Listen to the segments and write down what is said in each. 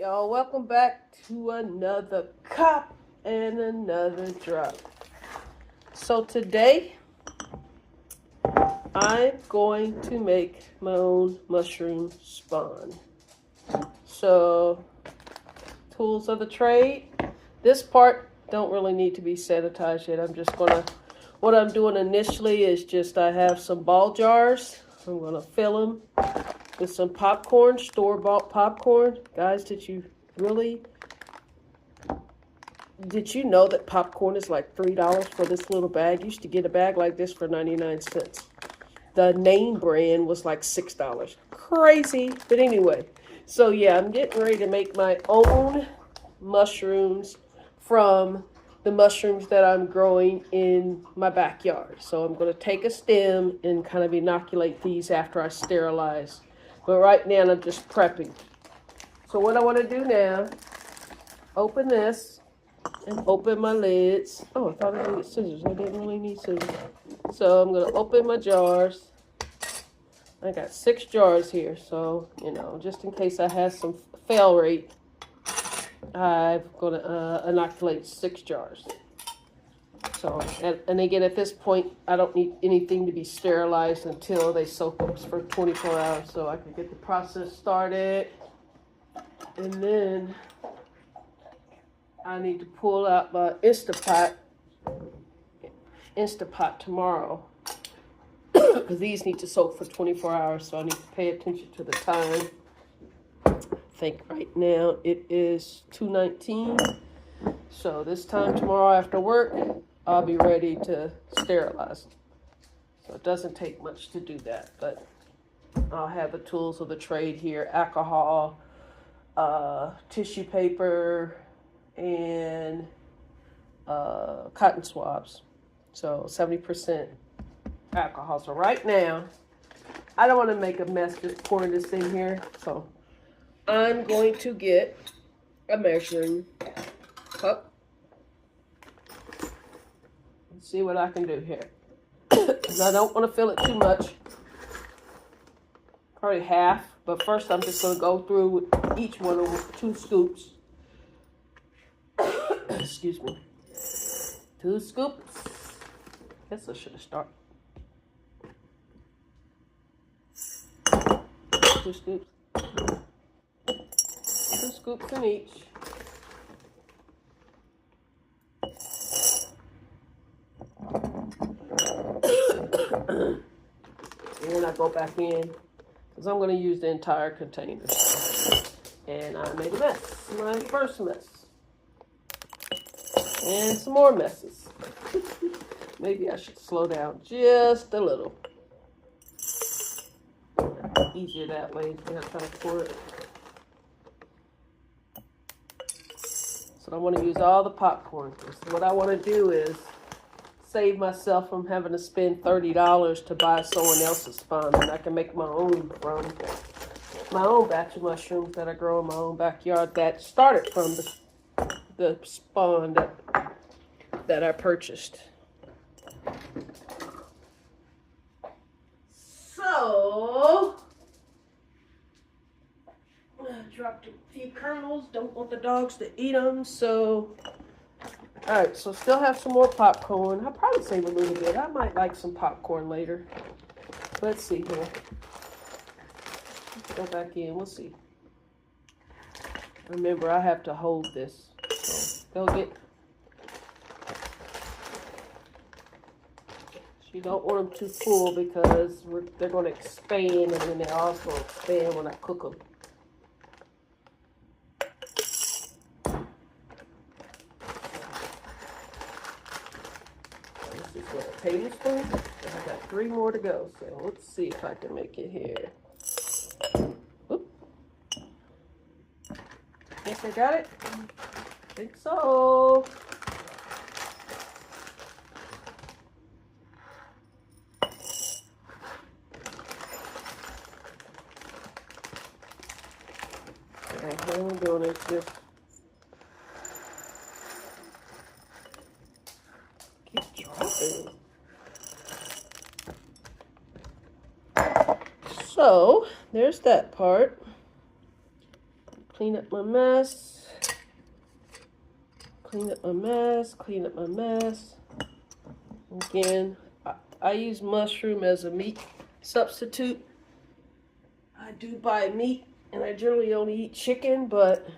y'all, welcome back to another cup and another drop. So today I'm going to make my own mushroom spawn. So tools of the trade. This part don't really need to be sanitized yet. What I'm doing initially is just I have some ball jars. I'm gonna fill them with some popcorn, store-bought popcorn. Guys, did you know that popcorn is like $3 for this little bag? You used to get a bag like this for 99 cents. The name brand was like $6. Crazy. But anyway, so yeah, I'm getting ready to make my own mushrooms from the mushrooms that I'm growing in my backyard. So I'm going to take a stem and kind of inoculate these after I sterilize. But right now I'm just prepping. So what I want to do now, open this and open my lids. Oh, I thought I needed scissors. I didn't really need scissors. So I'm going to open my jars. I got 6 jars here. So, just in case I have some fail rate, I'm going to inoculate 6 jars. So, and again, at this point, I don't need anything to be sterilized until they soak up for 24 hours so I can get the process started. And then I need to pull out my Instapot tomorrow because these need to soak for 24 hours, so I need to pay attention to the time. I think right now it is 2:19. So this time tomorrow after work, I'll be ready to sterilize. So it doesn't take much to do that, but I'll have the tools of the trade here: alcohol, tissue paper, and cotton swabs. So 70% alcohol. So right now, I don't want to make a mess just pouring this in here. So I'm going to get a measuring cup. Let's see what I can do here. Because I don't want to fill it too much. Probably half. But first I'm just going to go through with each one with 2 scoops. Excuse me. 2 scoops. Guess I should have started. 2 scoops. 2 scoops in each. And I go back in because I'm going to use the entire container. And I made a mess. My first mess. And some more messes. Maybe I should slow down just a little. Easier that way. I'm trying to pour it. So I want to use all the popcorn. So what I want to do is save myself from having to spend $30 to buy someone else's spawn, and I can make my own from my own batch of mushrooms that I grow in my own backyard that started from the spawn that I purchased. So I dropped a few kernels. Don't want the dogs to eat them. So all right, so still have some more popcorn. I'll probably save a little bit. I might like some popcorn later. Let's see here. Let's go back in. We'll see. Remember, I have to hold this. So go get. You don't want them too full because they're going to expand, and then they also expand when I cook them. This is a tablespoon. I got 3 more to go, so let's see if I can make it here. Oop. Guess I got it. I think so. I'm doing it just keep dropping. So there's that part. Clean up my mess. Clean up my mess. Clean up my mess. Again, I use mushroom as a meat substitute. I do buy meat, and I generally only eat chicken, but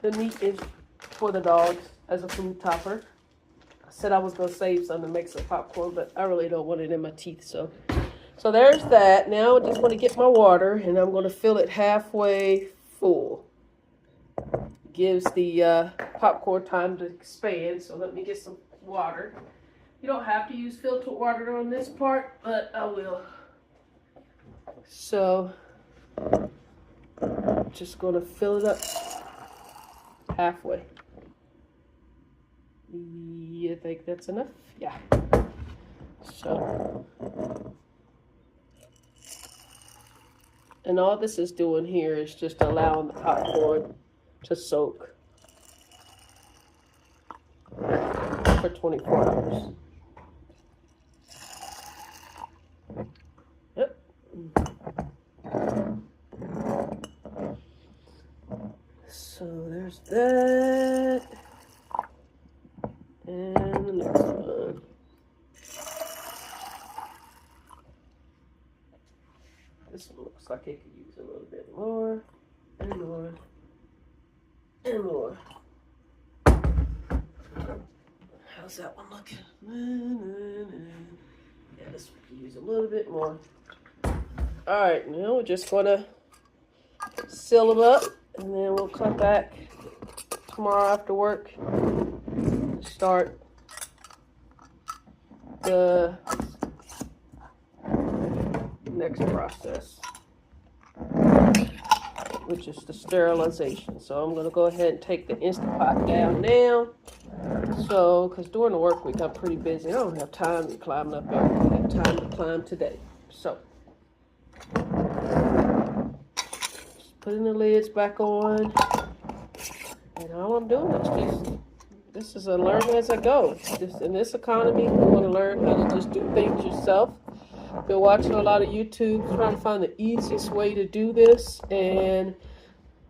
the meat is for the dogs as a food topper. I said I was going to save some to make some popcorn, but I really don't want it in my teeth. So there's that. Now I just want to get my water, and I'm going to fill it halfway full. Gives the popcorn time to expand, so let me get some water. You don't have to use filtered water on this part, but I will. So, just going to fill it up halfway. You think that's enough? Yeah. So, and all this is doing here is just allowing the popcorn to soak for 24 hours. Yep. So there's that. And the next one. This one looks like it could use a little bit more and more and more. How's that one looking? Yeah, this one could use a little bit more. All right, now we're just gonna seal them up, and then we'll come back tomorrow after work and start the next process, which is the sterilization. So I'm gonna go ahead and take the Instant Pot down now. So, because during the work week I'm pretty busy. I don't have time to climb up there. I have time to climb today. So, just putting the lids back on. And all I'm doing is just, this is a learn as I go. Just in this economy, you want to learn how to just do things yourself. Been watching a lot of YouTube, trying to find the easiest way to do this. And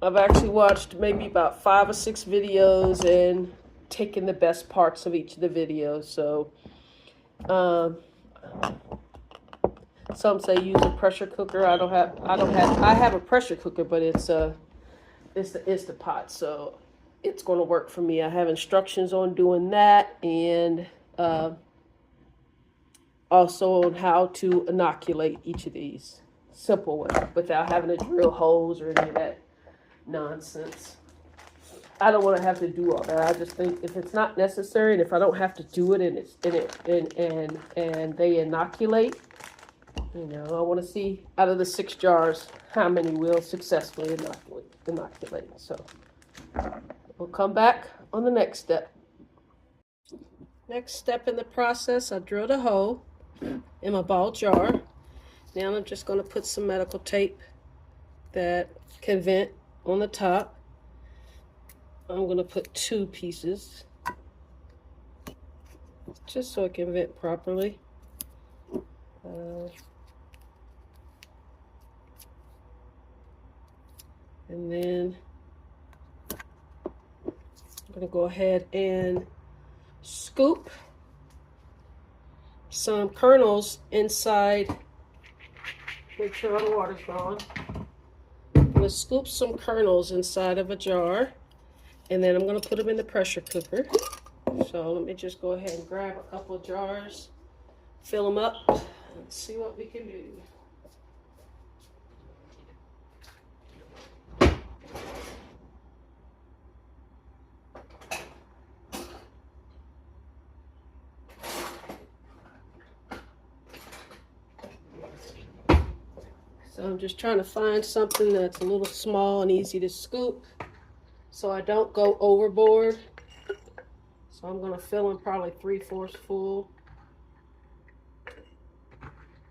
I've actually watched maybe about 5 or 6 videos and taking the best parts of each of the videos. So some say use a pressure cooker. I have a pressure cooker, but it's the Instant Pot, so it's going to work for me. I have instructions on doing that, and also on how to inoculate each of these. Simple way, without having to drill holes or any of that nonsense. I don't want to have to do all that. I just think if it's not necessary, and if I don't have to do it, and they inoculate, you know, I want to see out of the 6 jars how many will successfully inoculate. So we'll come back on the next step. Next step in the process, I drilled a hole in my ball jar. Now I'm just going to put some medical tape that can vent on the top. I'm going to put 2 pieces just so it can vent properly. And then I'm going to go ahead and scoop some kernels inside. Make sure all the water's gone. I'm going to scoop some kernels inside of a jar. And then I'm going to put them in the pressure cooker. So let me just go ahead and grab a couple of jars, fill them up, and see what we can do. So I'm just trying to find something that's a little small and easy to scoop, so I don't go overboard. So I'm going to fill them probably 3/4 full,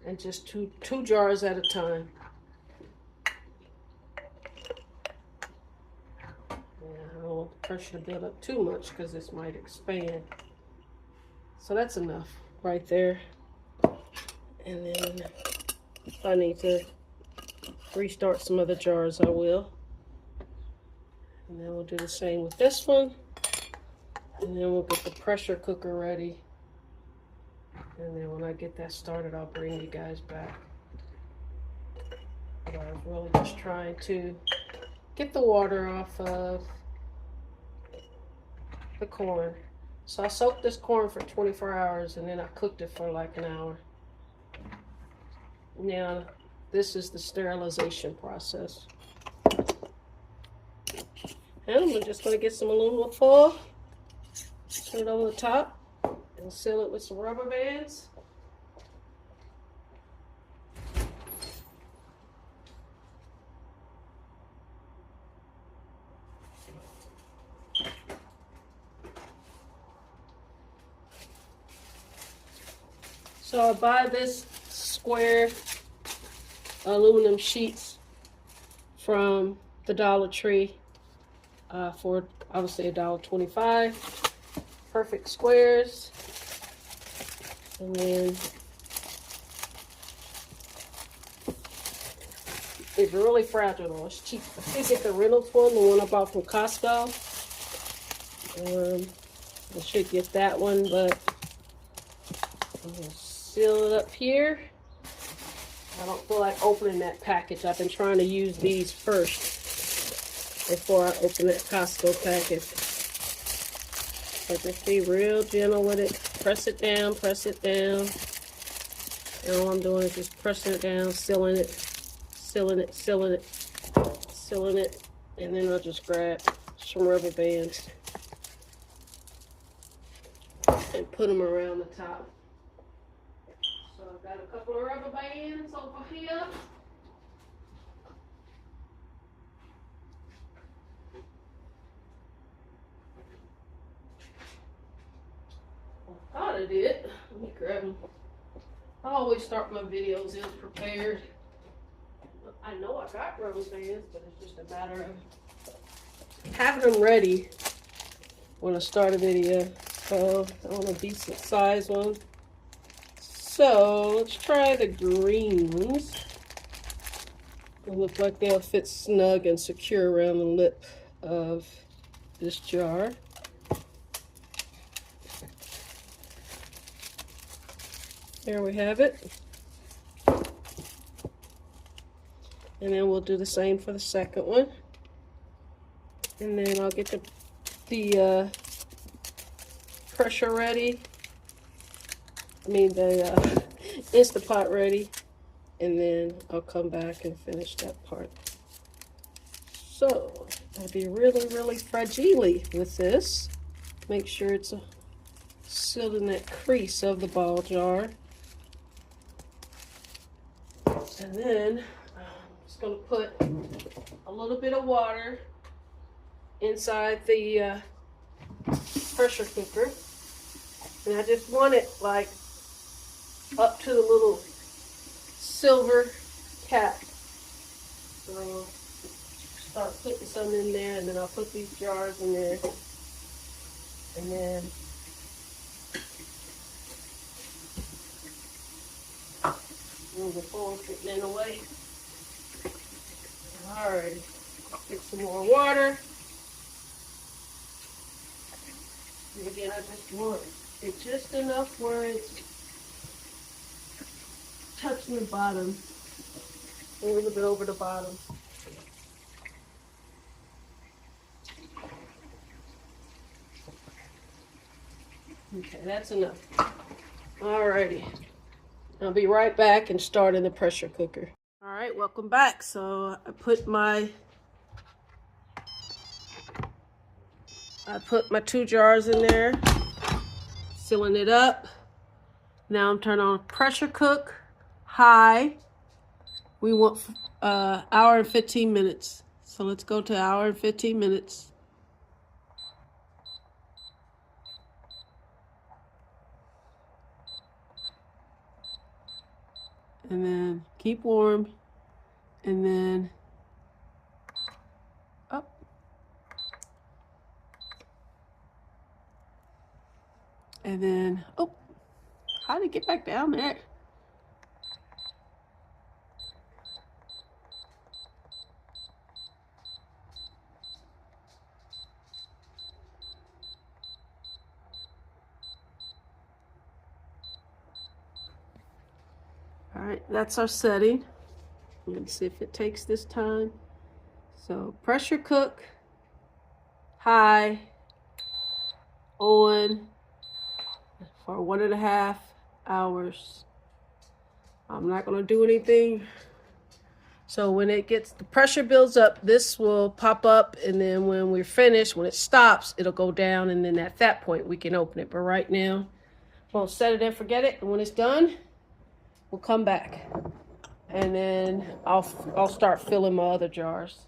and just two jars at a time. Yeah, I don't want the pressure to build up too much because this might expand. So that's enough right there. And then if I need to restart some other jars, I will. And then we'll do the same with this one. And then we'll get the pressure cooker ready. And then when I get that started, I'll bring you guys back. But I was really just trying to get the water off of the corn. So I soaked this corn for 24 hours and then I cooked it for like an hour. Now, this is the sterilization process. And I'm just going to get some aluminum foil, put it over the top, and seal it with some rubber bands. So I buy this square aluminum sheets from the Dollar Tree for obviously $1.25. Perfect squares. And then it's really fragile though. It's cheap. I think it's the Reynolds one, the one I bought from Costco. I should get that one, but I'm gonna seal it up here. I don't feel like opening that package. I've been trying to use these first before I open that Costco package. But just be real gentle with it. Press it down, press it down. And all I'm doing is just pressing it down, sealing it, sealing it, sealing it, sealing it. And then I'll just grab some rubber bands and put them around the top. So I've got a couple of rubber bands over here. I thought I did. Let me grab them. I always start my videos ill prepared. I know I got rubber bands, but it's just a matter of having them ready when I start a video. So I want a decent size one. So let's try the greens. They look like they'll fit snug and secure around the lip of this jar. There we have it. And then we'll do the same for the second one. And then I'll get the pressure ready. I mean the Instapot ready. And then I'll come back and finish that part. So I'll be really, really fragile with this. Make sure it's sealed in that crease of the ball jar. And then I'm just going to put a little bit of water inside the pressure cooker. And I just want it like up to the little silver cap. So start putting some in there, and then I'll put these jars in there. And then move the foil thickening away. Alright, get some more water. And again, I just want it just enough where it's touching the bottom, a little bit over the bottom. Okay, that's enough. Alrighty. I'll be right back and start in the pressure cooker. All right, welcome back. So I put my 2 jars in there, sealing it up. Now I'm turning on pressure cook, high. We want hour and 15 minutes. So let's go to hour and 15 minutes. And then keep warm, and then up. And then, oh, how did it get back down there? right, that's our setting. Let's see if it takes this time. So pressure cook, high, on for 1.5 hours. I'm not gonna do anything. So when it gets, the pressure builds up, this will pop up, and then when we're finished, when it stops, it'll go down, and then at that point we can open it. But right now, we'll set it and forget it, and when it's done, we'll come back. And then I'll start filling my other jars.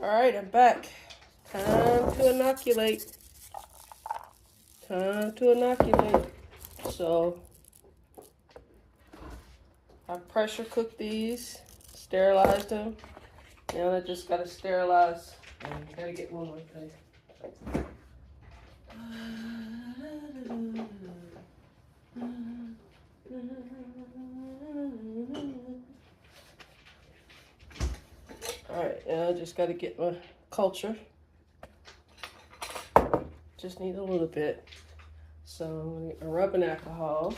All right, I'm back. Time to inoculate. Time to inoculate. So I pressure cooked these, sterilized them. Now I just gotta sterilize. I gotta get one more thing. All right, now I just gotta get my culture. Just need a little bit. So I'm gonna get my rubbing alcohol.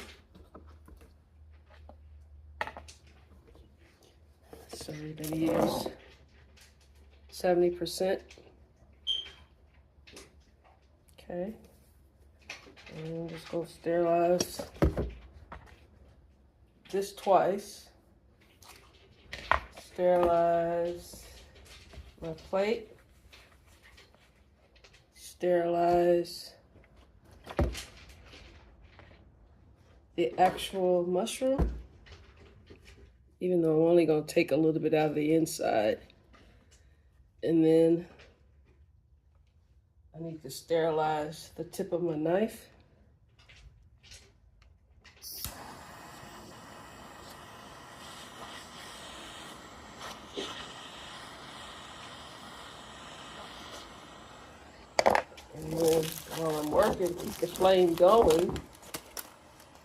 So we're gonna use 70%. Okay. And just go sterilize this twice. Sterilize my plate. Sterilize the actual mushroom, even though I'm only going to take a little bit out of the inside. And then I need to sterilize the tip of my knife. And then while I'm working, keep the flame going.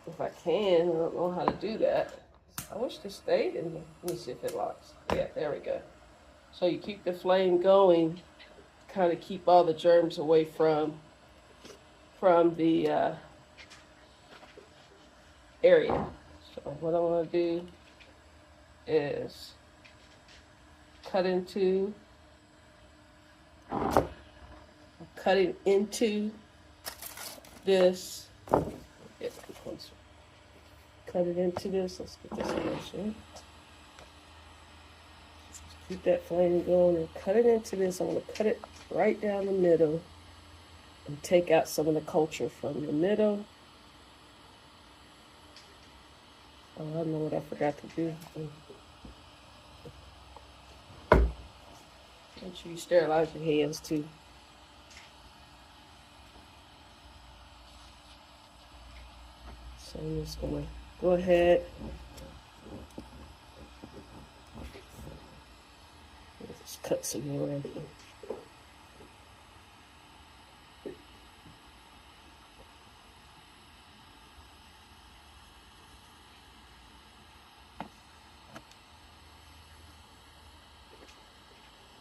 If I can, I don't know how to do that. I wish this stayed in here. Let me see if it locks. Yeah, there we go. So you keep the flame going, kind of keep all the germs away from the area. So what I want to do is cutting into this. Cut it into this. Let's get this in. Keep that flame going and cut it into this. I'm going to cut it right down the middle and take out some of the culture from the middle. Oh, I know what I forgot to do. Make sure you sterilize your hands too. So I'm just going to go ahead. Just cut some more right here.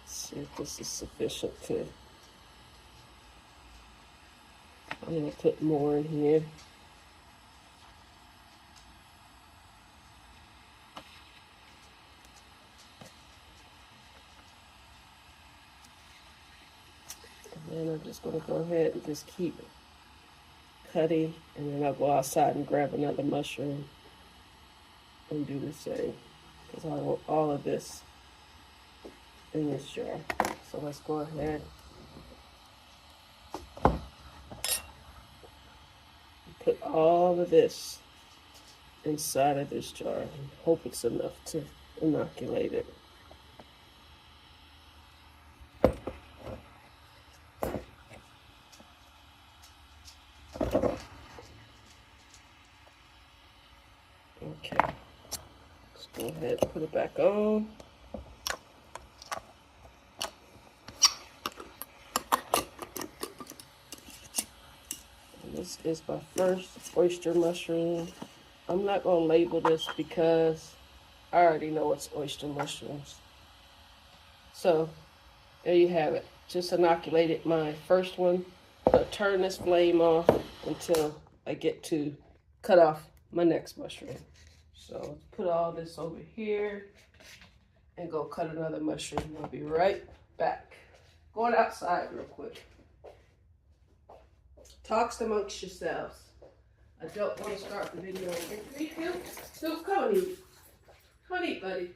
See if this is sufficient to. I'm going to put more in here. And I'm just going to go ahead and just keep cutting, and then I'll go outside and grab another mushroom and do the same, because I want all of this in this jar. So let's go ahead and put all of this inside of this jar and hope it's enough to inoculate it. Okay, let's go ahead and put it back on. And this is my first oyster mushroom. I'm not going to label this because I already know it's oyster mushrooms. So there you have it. Just inoculated my first one. So turn this flame off until I get to cut off my next mushroom. So let's put all this over here and go cut another mushroom. I'll be right back. Going outside real quick. Talks amongst yourselves. I don't want to start the video. So come on, eat. Come on, eat, buddy.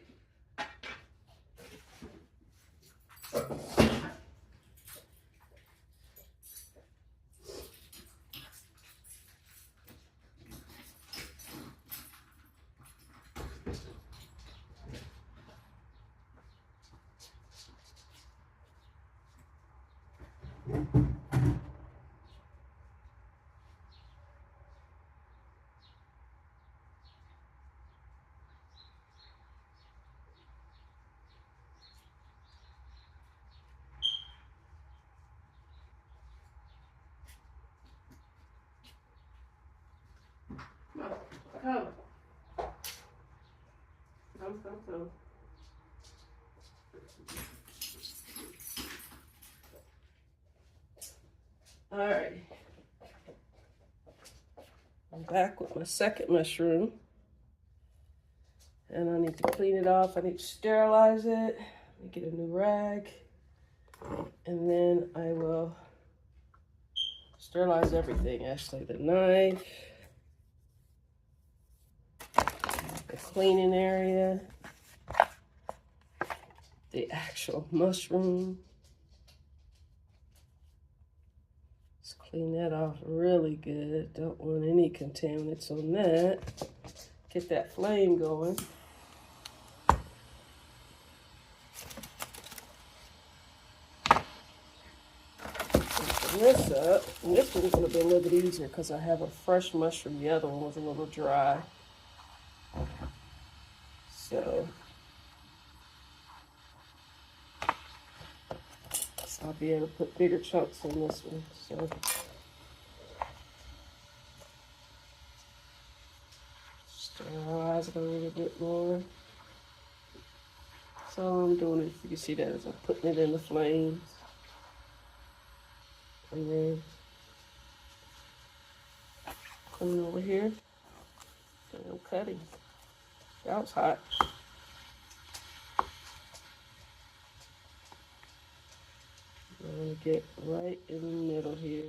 Come. Come. All right. I'm back with my second mushroom. And I need to clean it off. I need to sterilize it. Let me get a new rag. And then I will sterilize everything. Actually, the knife. The cleaning area, the actual mushroom. Let's clean that off really good. Don't want any contaminants on that. Get that flame going. Open this up. And this one's going to be a little bit easier because I have a fresh mushroom. The other one was a little dry. So I'll be able to put bigger chunks in this one. So sterilize it a little bit more. So I'm doing it. You can see that as I'm putting it in the flames. And then coming over here and I'm cutting. That was hot. I'm going to get right in the middle here.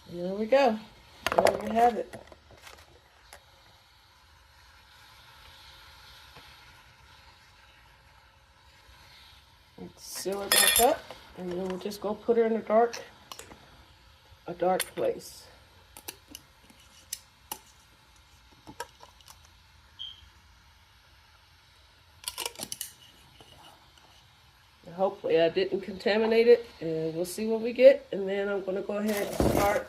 And there we go. There you have it. Let's seal it back up, and then we'll just go put her in a dark place. Hopefully I didn't contaminate it, and we'll see what we get. And then I'm going to go ahead and start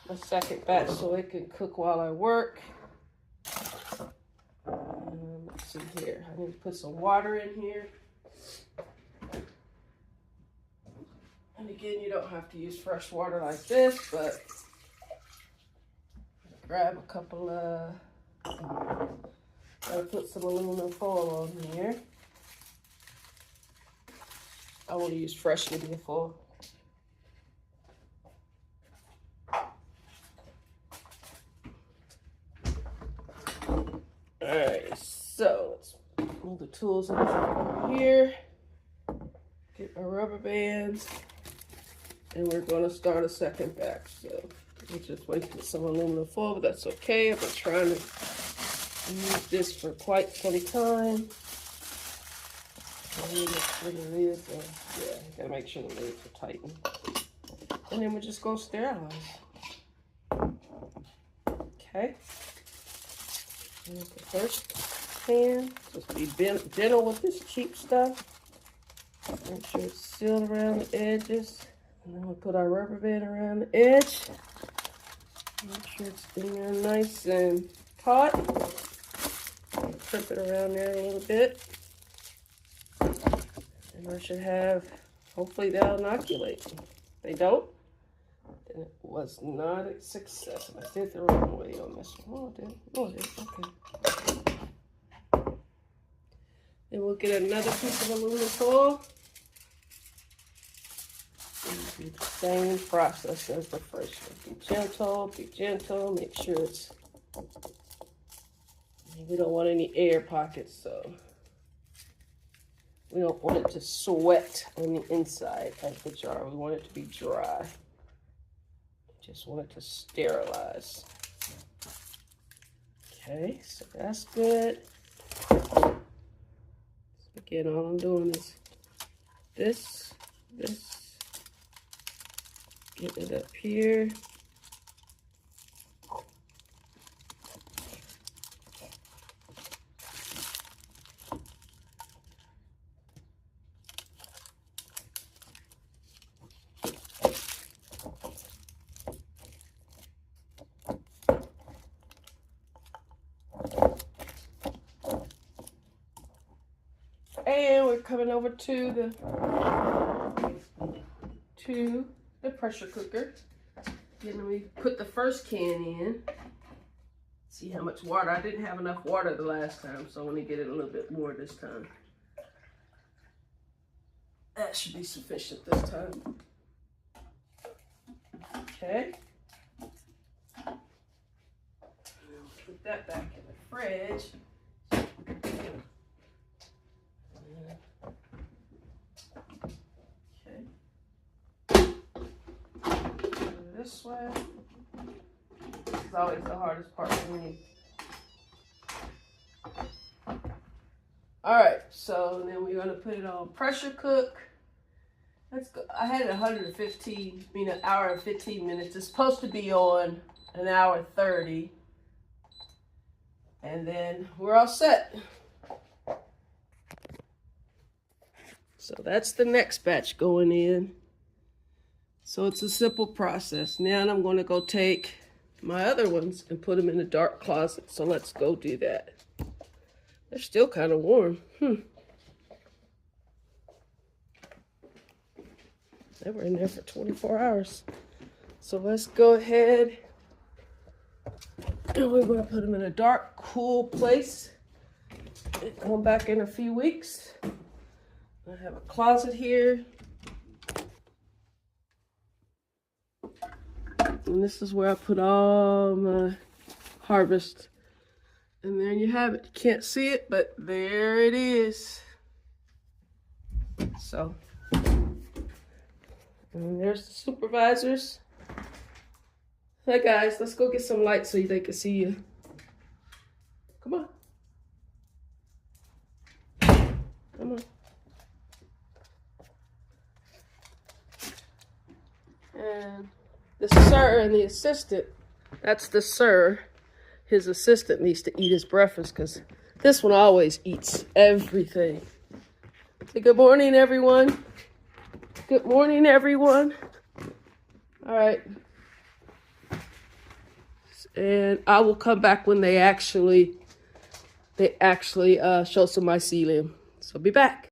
my second batch so it can cook while I work. Let's see here. I need to put some water in here. And again, you don't have to use fresh water like this, but grab a couple of, gotta put some aluminum foil on here. I want to use fresh media foil. Alright, so let's move the tools over here. Get my rubber bands. And we're going to start a second batch. So we're just waiting for some aluminum foil, but that's okay. I've been trying to use this for quite some time. Yeah, you gotta make sure the lids are tightened. And then we're just gonna sterilize. Okay. Here's the first pan. Just be gentle with this cheap stuff. Make sure it's sealed around the edges. And then we'll put our rubber band around the edge. Make sure it's in there nice and taut. Flip it around there a little bit. And I should have, hopefully they'll inoculate. If they don't, then it was not a success. I did the wrong way on this one. Oh, I did. Oh, I did. Okay. Then we'll get another piece of aluminum foil. Do the same process as the first one. Be gentle, make sure it's, we don't want any air pockets, so we don't want it to sweat on the inside of the jar. We want it to be dry. Just want it to sterilize. Okay, so that's good. Again, all I'm doing is this, get it up here. And we're coming over to the pressure cooker. Then we put the first can in. See how much water. I didn't have enough water the last time, so I'm going to get it a little bit more this time. That should be sufficient this time. Okay. Put that back in the fridge. This way. This is always the hardest part for me. Alright, so then we're going to put it on pressure cook. Let's go. I had it 115, an hour and 15 minutes. It's supposed to be on an hour 30. And then we're all set. So that's the next batch going in. So it's a simple process. Now I'm going to go take my other ones and put them in a dark closet. So let's go do that. They're still kind of warm. They were in there for 24 hours. So let's go ahead. And we're going to put them in a dark, cool place. And come back in a few weeks. I have a closet here. And this is where I put all my harvest. And there you have it. You can't see it, but there it is. So, and there's the supervisors. Hey guys, let's go get some light so they can see you. Come on. Come on. And the sir and the assistant, that's the sir. His assistant needs to eat his breakfast because this one always eats everything. Say good morning, everyone. Good morning, everyone. All right. And I will come back when they actually show some mycelium. So be back.